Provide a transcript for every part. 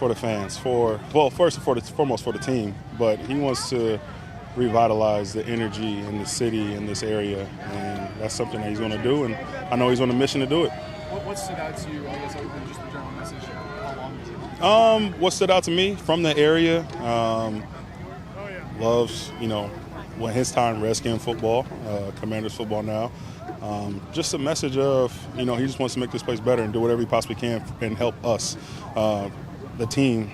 for the fans, first and foremost for the team, but he wants to revitalize the energy in the city, in this area, and that's something that he's going to do, and I know he's on a mission to do it. What stood out to you, I guess, other than just the general message? How long was it? What stood out to me from the area, loves, when his time Redskin football, Commanders football now. Just a message of, he just wants to make this place better and do whatever he possibly can and help us, the team,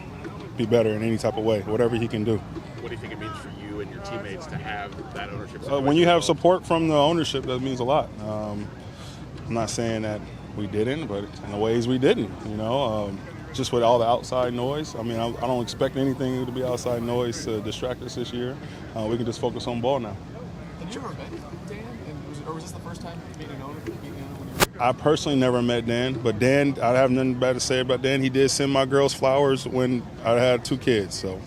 be better in any type of way, whatever he can do. What do you think it means for you and your teammates to have that ownership? When you have support from the ownership, that means a lot. I'm not saying that we didn't, but in the ways we didn't, just with all the outside noise. I mean, I don't expect anything to be outside noise to distract us this year. We can just focus on ball now. Did you ever met Dan? Or was this the first time you made an owner? I personally never met Dan, but Dan, I have nothing bad to say about Dan. He did send my girls flowers when I had 2 kids, so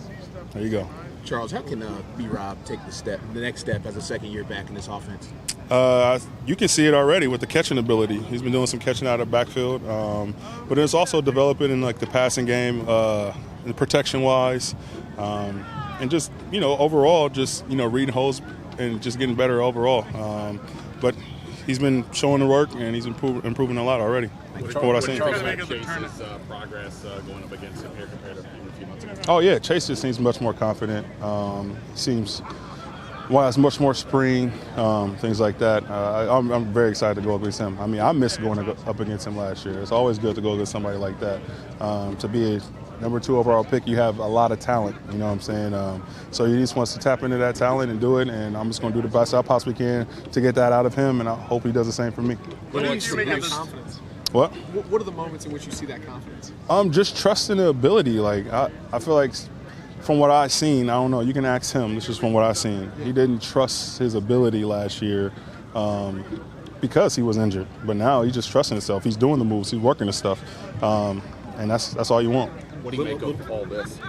there you go. Charles, how can B-Rob take the next step as a second year back in this offense? You can see it already with the catching ability. He's been doing some catching out of the backfield, but it's also developing in the passing game, and protection-wise, and just overall, just reading holes and just getting better overall. But he's been showing the work and he's improving a lot already. For what I've seen. Chase's progress going up against him here compared to a few months ago? Oh yeah, Chase just seems much more confident. Seems has much more spring, things like that. I'm very excited to go against him. I mean, I missed going up against him last year. It's always good to go against somebody like that. To be a number 2 overall pick, you have a lot of talent, you know what I'm saying? So he just wants to tap into that talent and do it, and I'm just going to do the best I possibly can to get that out of him, and I hope he does the same for me. What do you see that confidence? What? What are the moments in which you see that confidence? Just trusting the ability. Like, I feel like from what I've seen, I don't know, you can ask him, this is from what I've seen. He didn't trust his ability last year because he was injured, but now he's just trusting himself. He's doing the moves, he's working the stuff, and that's all you want. What do you make of all this?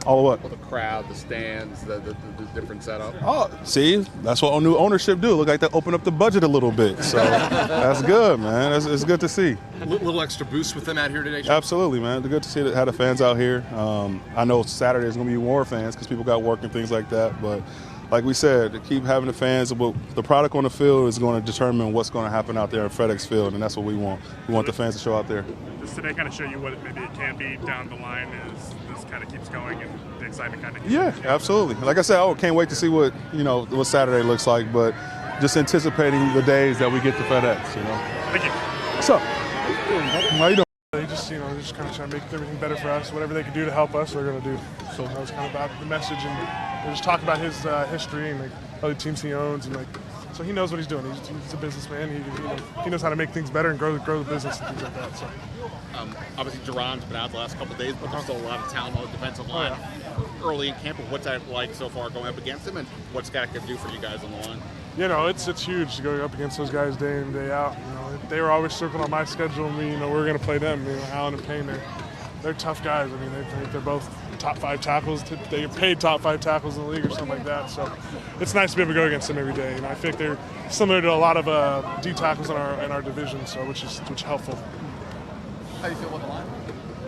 All of what? All the crowd, the stands, the different setup. Oh, see, that's what new ownership do. Look like they open up the budget a little bit. So that's good, man. It's good to see. A little extra boost with them out here today. Absolutely, man. It's good to see how the fans out here. I know Saturday is going to be more fans because people got work and things like that. But like we said, to keep having the fans, the product on the field is going to determine what's going to happen out there in FedEx Field, and that's what we want. We want the fans to show out there. Does today kind of show you what maybe it can be down the line as this kind of keeps going and the excitement kind of keeps Yeah, absolutely. Like I said, I can't wait to see what Saturday looks like, but just anticipating the days that we get to FedEx, Thank you. What's up? How you doing? They just, they're just kind of trying to make everything better for us. Whatever they can do to help us, they're going to do. So that was kind of about the message, and they just talk about his history and other teams he owns, and so he knows what he's doing. He's a businessman. He knows how to make things better and grow the business and things like that. So. Obviously, Duran's been out the last couple of days, but there's still a lot of talent on the defensive line early in camp. What's that like so far going up against him, and what's that going to do for you guys on the line? It's huge to go up against those guys day in, day out. They were always circling on my schedule, and we're going to play them. Allen and Payne, they're tough guys. I mean, they're both top 5 tackles. They get paid top 5 tackles in the league or something like that. So it's nice to be able to go against them every day. I think they're similar to a lot of D tackles in our division, so which is helpful. How do you feel about the line?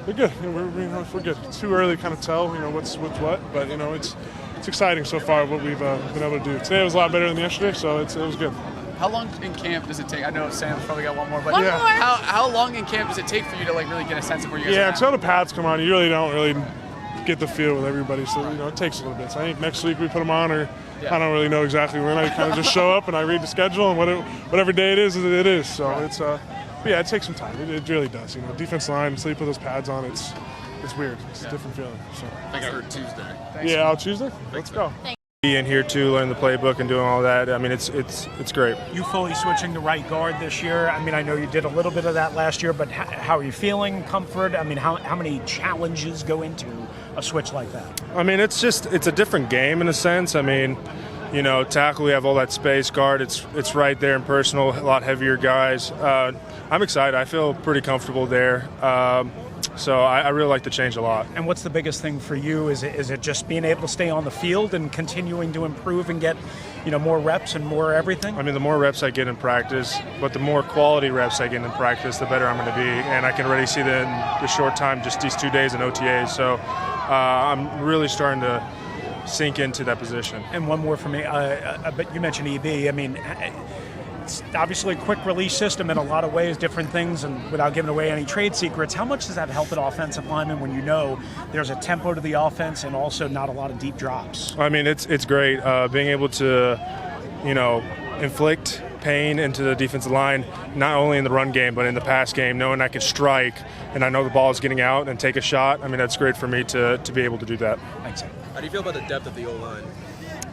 We're good. We're good. It's too early to kind of tell, what's what, but it's exciting so far what we've been able to do. Today was a lot better than yesterday, so it was good. How long in camp does it take? I know Sam's probably got one more, but Yeah. How long in camp does it take for you to really get a sense of where you guys are at? Until the pads come on, you really don't get the feel with everybody, so it takes a little bit. So I think next week we put them on, or I don't really know exactly when. I kind of just show up and I read the schedule, and whatever day it is, it is. So it's it takes some time. It really does. Defense line until you put those pads on, it's weird. It's a different feeling. So I think I heard Tuesday. Thanks. Tuesday. Let's go. Being here too, learning the playbook and doing all that. I mean, it's great. You fully switching to right guard this year. I mean, I know you did a little bit of that last year, but how are you feeling? Comfort? I mean, how many challenges go into a switch like that? I mean, it's a different game in a sense. I mean, tackle, we have all that space. Guard, it's right there and personal. A lot heavier guys. I'm excited. I feel pretty comfortable there. So I really like the change a lot. And what's the biggest thing for you? Is it just being able to stay on the field and continuing to improve and get, more reps and more everything? I mean, the more reps I get in practice, but the more quality reps I get in practice, the better I'm going to be. And I can already see that in the short time, just these 2 days in OTAs. So I'm really starting to sink into that position. And one more for me. But you mentioned EB. I mean, it's obviously a quick release system in a lot of ways, different things, and without giving away any trade secrets, how much does that help an offensive lineman when you know there's a tempo to the offense and also not a lot of deep drops? I mean, it's great being able to, inflict pain into the defensive line, not only in the run game but in the pass game, knowing I can strike and I know the ball is getting out and take a shot. I mean, that's great for me to be able to do that. Thanks. How do you feel about the depth of the O-line?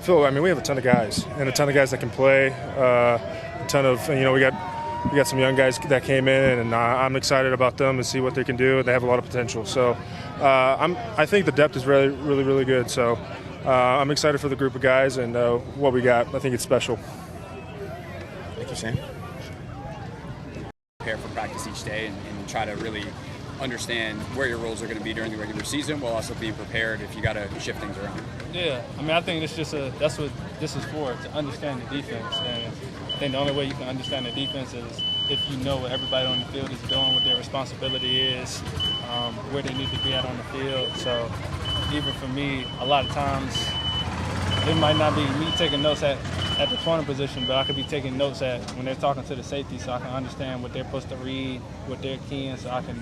I mean, we have a ton of guys and a ton of guys that can play. A ton of, we got some young guys that came in, and I'm excited about them and see what they can do. They have a lot of potential. So I think the depth is really, really, really good. So I'm excited for the group of guys and what we got. I think it's special. Thank you, Sam. Prepare for practice each day and try to really understand where your roles are going to be during the regular season, while also being prepared if you got to shift things around. Yeah, I mean, I think it's just that's what this is for, to understand the defense. And I think the only way you can understand the defense is if you know what everybody on the field is doing, what their responsibility is, where they need to be at on the field. So even for me, a lot of times it might not be me taking notes at the corner position, but I could be taking notes when they're talking to the safety, so I can understand what they're supposed to read, what they're keying, so I can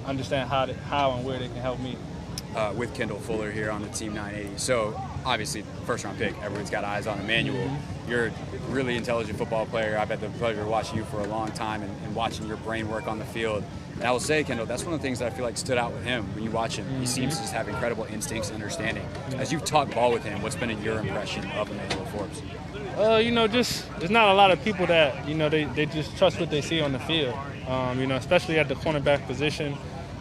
understand how and where they can help me. With Kendall Fuller here on the Team 980. So obviously, first round pick, everyone's got eyes on Emmanuel. Mm-hmm. You're a really intelligent football player. I've had the pleasure of watching you for a long time and watching your brain work on the field. And I will say, Kendall, that's one of the things that I feel like stood out with him when you watch him. He seems to just have incredible instincts and understanding. As you've talked ball with him, what's been your impression of Emmanuel Forbes? Just there's not a lot of people that, they just trust what they see on the field. Especially at the cornerback position.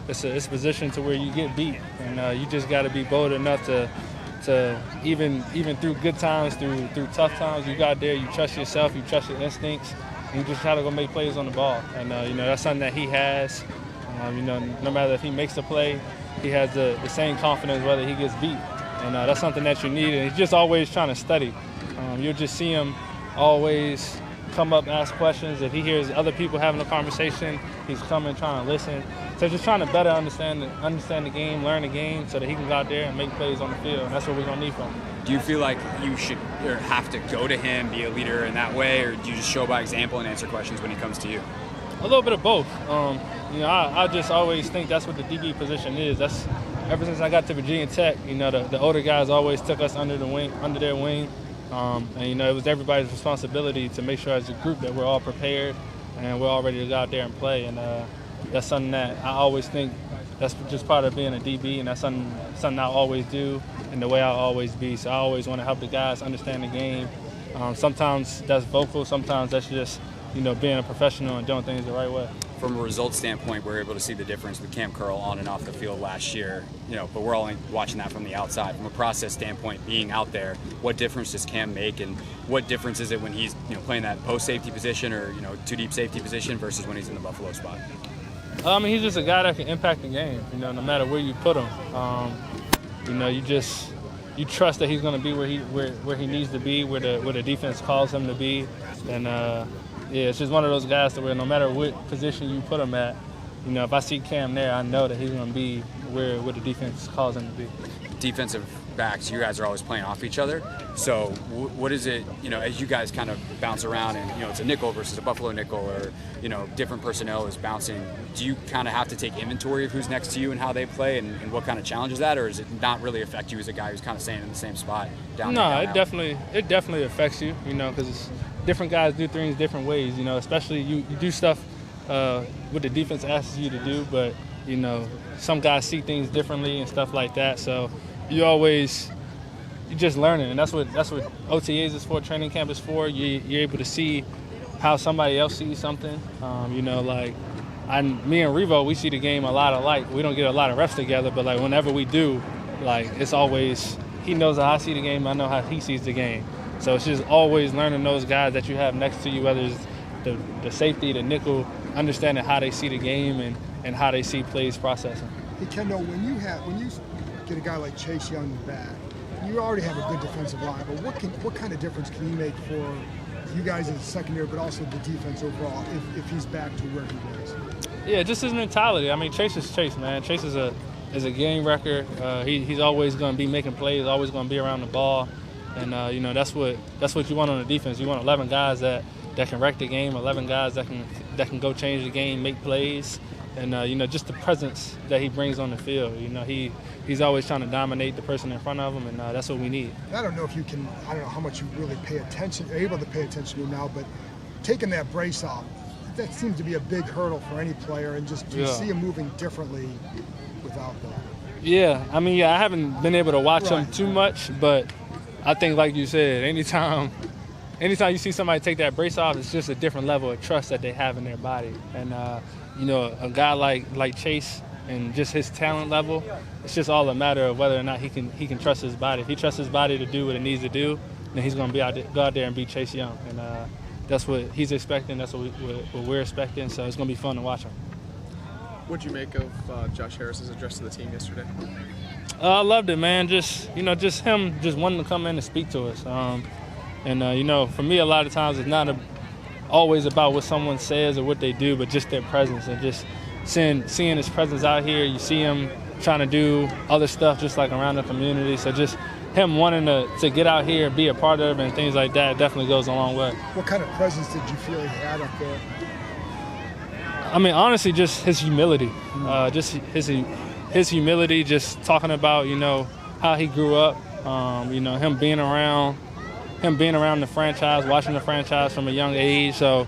It's a position to where you get beat, and you just got to be bold enough to even through good times, through tough times, you got there, you trust yourself, you trust your instincts, and you just try to go make plays on the ball. And that's something that he has. No matter if he makes a play, he has the same confidence whether he gets beat, and that's something that you need. And he's just always trying to study. You'll just see him always come up, ask questions. If he hears other people having a conversation, he's coming, trying to listen. So just trying to better understand the game, learn the game, so that he can go out there and make plays on the field. And that's what we're going to need from him. Do you feel like you should or have to go to him, be a leader in that way, or do you just show by example and answer questions when he comes to you? A little bit of both. I just always think that's what the DB position is. That's ever since I got to Virginia Tech. The older guys always took us under their wing. It was everybody's responsibility to make sure as a group that we're all prepared and we're all ready to go out there and play. And that's something that I always think that's just part of being a DB, and that's something I always do and the way I'll always be. So I always want to help the guys understand the game. Sometimes that's vocal, sometimes that's just being a professional and doing things the right way. From a results standpoint, we're able to see the difference with Cam Curl on and off the field last year, but we're only watching that from the outside. From a process standpoint, being out there, what difference does Cam make, and what difference is it when he's playing that post safety position or two deep safety position versus when he's in the Buffalo spot? He's just a guy that can impact the game, no matter where you put him. You trust that he's going to be where he needs to be, where the defense calls him to be, and it's just one of those guys that where no matter what position you put him at, if I see Cam there, I know that he's going to be where the defense calls him to be. Defensive backs, you guys are always playing off each other. So what is it, as you guys kind of bounce around and, it's a nickel versus a Buffalo nickel or, different personnel is bouncing, do you kind of have to take inventory of who's next to you and how they play and what kind of challenges that, or does it not really affect you as a guy who's kind of staying in the same spot down there? No, it definitely affects you, because different guys do things different ways, especially you do stuff what the defense asks you to do, but, some guys see things differently and stuff like that. So you're just learning, and that's what OTAs is for, training camp is for. You're able to see how somebody else sees something. Me and Revo, we see the game a lot alike. We don't get a lot of reps together, but whenever we do, it's always he knows how I see the game, I know how he sees the game. So it's just always learning those guys that you have next to you, whether it's the safety, the nickel, understanding how they see the game and and how they see plays processing. Hey Kendall, when you get a guy like Chase Young back, you already have a good defensive line, but what kind of difference can he make for you guys as a secondary, but also the defense overall if he's back to where he was? Yeah, just his mentality. I mean, Chase is Chase, man. Chase is a game wrecker. He's always going to be making plays, always going to be around the ball, and that's what you want on the defense. You want 11 guys that can wreck the game, 11 guys that can go change the game, make plays, and just the presence that he brings on the field. He's always trying to dominate the person in front of him, and that's what we need. I don't know how much you really are able to pay attention to now, but taking that brace off, that seems to be a big hurdle for any player, and just do you see him moving differently without that? Yeah, I mean, I haven't been able to watch him too much, but I think, like you said, anytime you see somebody take that brace off, it's just a different level of trust that they have in their body. And a guy like Chase and just his talent level, it's just all a matter of whether or not he can trust his body. If he trusts his body to do what it needs to do, then he's going to go out there and beat Chase Young. And that's what he's expecting. That's what we're expecting. So it's going to be fun to watch him. What'd you make of Josh Harris's address to the team yesterday? I loved it, man. Just him wanting to come in and speak to us. For me, a lot of times it's not always about what someone says or what they do, but just their presence and just seeing his presence out here. You see him trying to do other stuff just like around the community. So just him wanting to get out here and be a part of it and things like that definitely goes a long way. What kind of presence did you feel he had up there? I mean, honestly, just his humility. Just his humility, just talking about, how he grew up, him being around the franchise, watching the franchise from a young age. So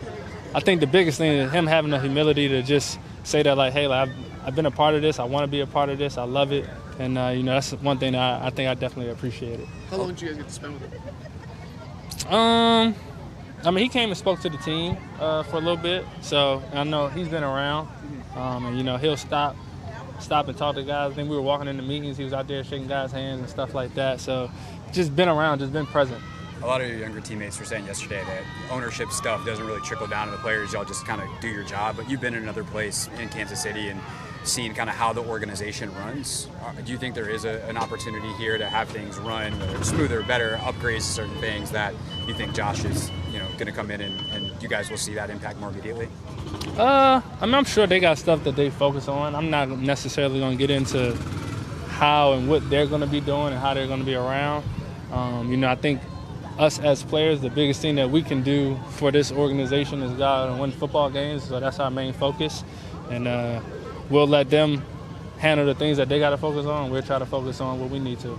I think the biggest thing is him having the humility to just say that, like, hey, like, I've been a part of this. I want to be a part of this. I love it. And, that's one thing that I think I definitely appreciate it. How long did you guys get to spend with him? I mean, he came and spoke to the team for a little bit. So I know he's been around. And, he'll stop and talk to guys. I think we were walking in the meetings. He was out there shaking guys' hands and stuff like that. So just been around, just been present. A lot of your younger teammates were saying yesterday that ownership stuff doesn't really trickle down to the players. Y'all just kind of do your job. But you've been in another place in Kansas City and seen kind of how the organization runs. Do you think there is an opportunity here to have things run smoother, better, upgrades to certain things that you think Josh is going to come in and you guys will see that impact more immediately? I'm sure they got stuff that they focus on. I'm not necessarily going to get into how and what they're going to be doing and how they're going to be around. I think us as players, the biggest thing that we can do for this organization is go out and win football games. So that's our main focus. And we'll let them handle the things that they got to focus on. We'll try to focus on what we need to.